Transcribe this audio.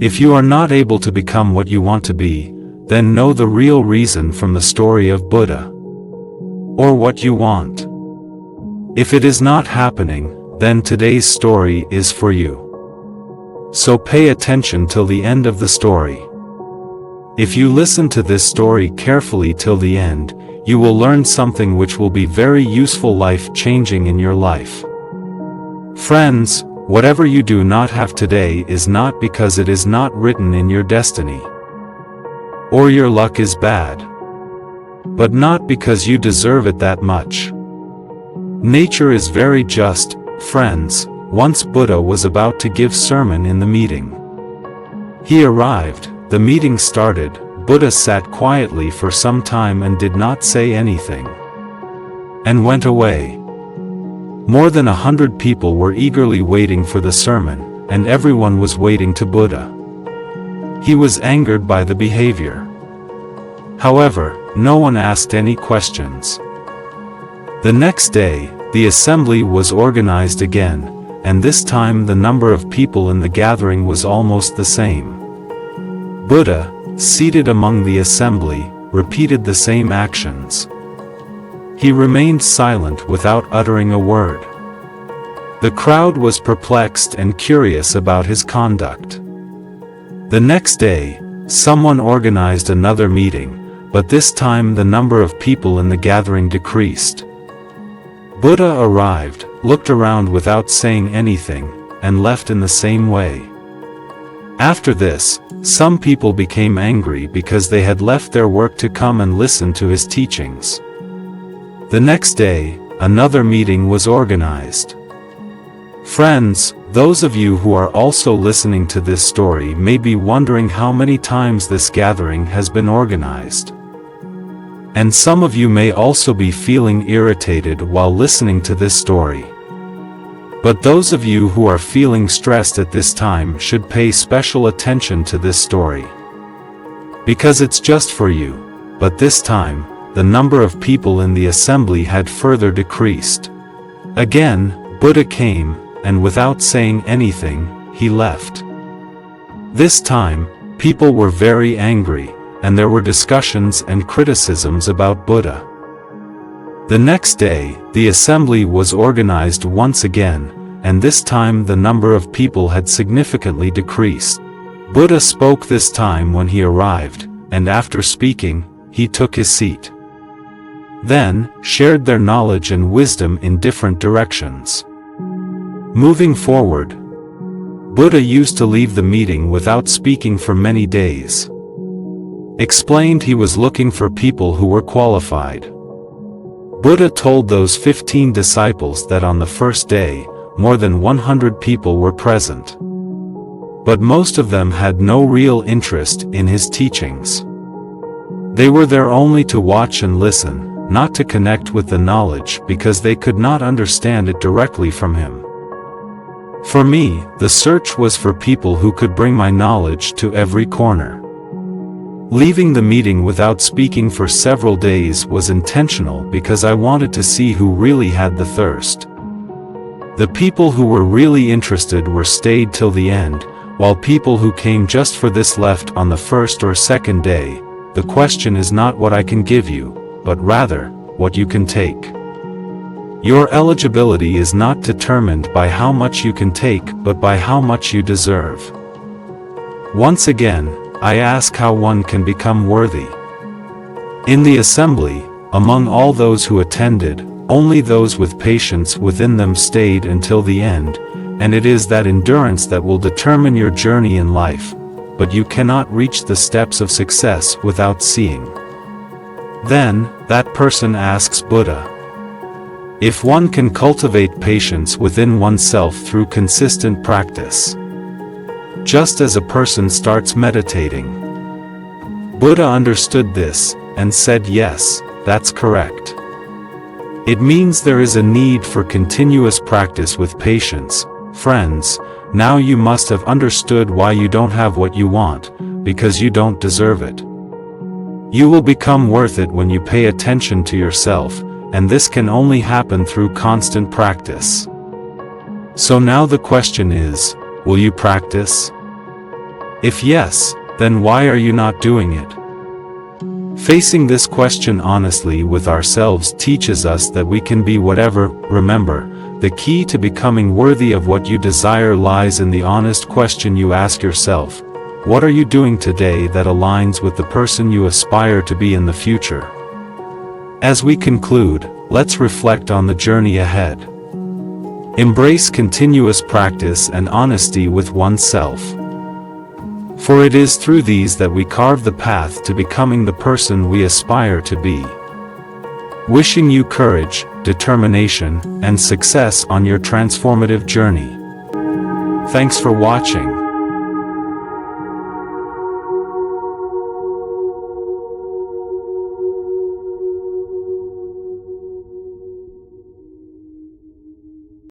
If you are not able to become what you want to be, then know the real reason from the story of Buddha. Or what you want. If it is not happening, then today's story is for you. So pay attention till the end of the story. If you listen to this story carefully till the end, you will learn something which will be very useful, life-changing in your life. Friends, whatever you do not have today is not because it is not written in your destiny. Or your luck is bad. But not because you deserve it that much. Nature is very just, friends. Once Buddha was about to give sermon in the meeting. He arrived, the meeting started, Buddha sat quietly for some time and did not say anything. And went away. More than 100 people were eagerly waiting for the sermon, and everyone was waiting to Buddha. He was angered by the behavior. However, no one asked any questions. The next day, the assembly was organized again, and this time the number of people in the gathering was almost the same. Buddha, seated among the assembly, repeated the same actions. He remained silent without uttering a word. The crowd was perplexed and curious about his conduct. The next day, someone organized another meeting, but this time the number of people in the gathering decreased. Buddha arrived, looked around without saying anything, and left in the same way. After this, some people became angry because they had left their work to come and listen to his teachings. The next day, another meeting was organized. Friends, those of you who are also listening to this story may be wondering how many times this gathering has been organized. And some of you may also be feeling irritated while listening to this story. But those of you who are feeling stressed at this time should pay special attention to this story. Because it's just for you, but this time, the number of people in the assembly had further decreased. Again, Buddha came, and without saying anything, he left. This time, people were very angry, and there were discussions and criticisms about Buddha. The next day, the assembly was organized once again, and this time the number of people had significantly decreased. Buddha spoke this time when he arrived, and after speaking, he took his seat. Then, shared their knowledge and wisdom in different directions. Moving forward, Buddha used to leave the meeting without speaking for many days. Explained he was looking for people who were qualified. Buddha told those 15 disciples that on the first day, more than 100 people were present. But most of them had no real interest in his teachings. They were there only to watch and listen, not to connect with the knowledge because they could not understand it directly from him. For me, the search was for people who could bring my knowledge to every corner. Leaving the meeting without speaking for several days was intentional because I wanted to see who really had the thirst. The people who were really interested were stayed till the end, while people who came just for this left on the first or second day. The question is not what I can give you, but rather, what you can take. Your eligibility is not determined by how much you can take but by how much you deserve. Once again, I ask how one can become worthy. In the assembly, among all those who attended, only those with patience within them stayed until the end, and it is that endurance that will determine your journey in life, but you cannot reach the steps of success without seeing. Then, that person asks Buddha, if one can cultivate patience within oneself through consistent practice. Just as a person starts meditating. Buddha understood this, and said yes, that's correct. It means there is a need for continuous practice with patience. Friends, now you must have understood why you don't have what you want, because you don't deserve it. You will become worth it when you pay attention to yourself, and this can only happen through constant practice. So now the question is, will you practice? If yes, then why are you not doing it? Facing this question honestly with ourselves teaches us that we can be whatever. Remember, the key to becoming worthy of what you desire lies in the honest question you ask yourself. What are you doing today that aligns with the person you aspire to be in the future? As we conclude, let's reflect on the journey ahead. Embrace continuous practice and honesty with oneself. For it is through these that we carve the path to becoming the person we aspire to be. Wishing you courage, determination, and success on your transformative journey. Thanks for watching.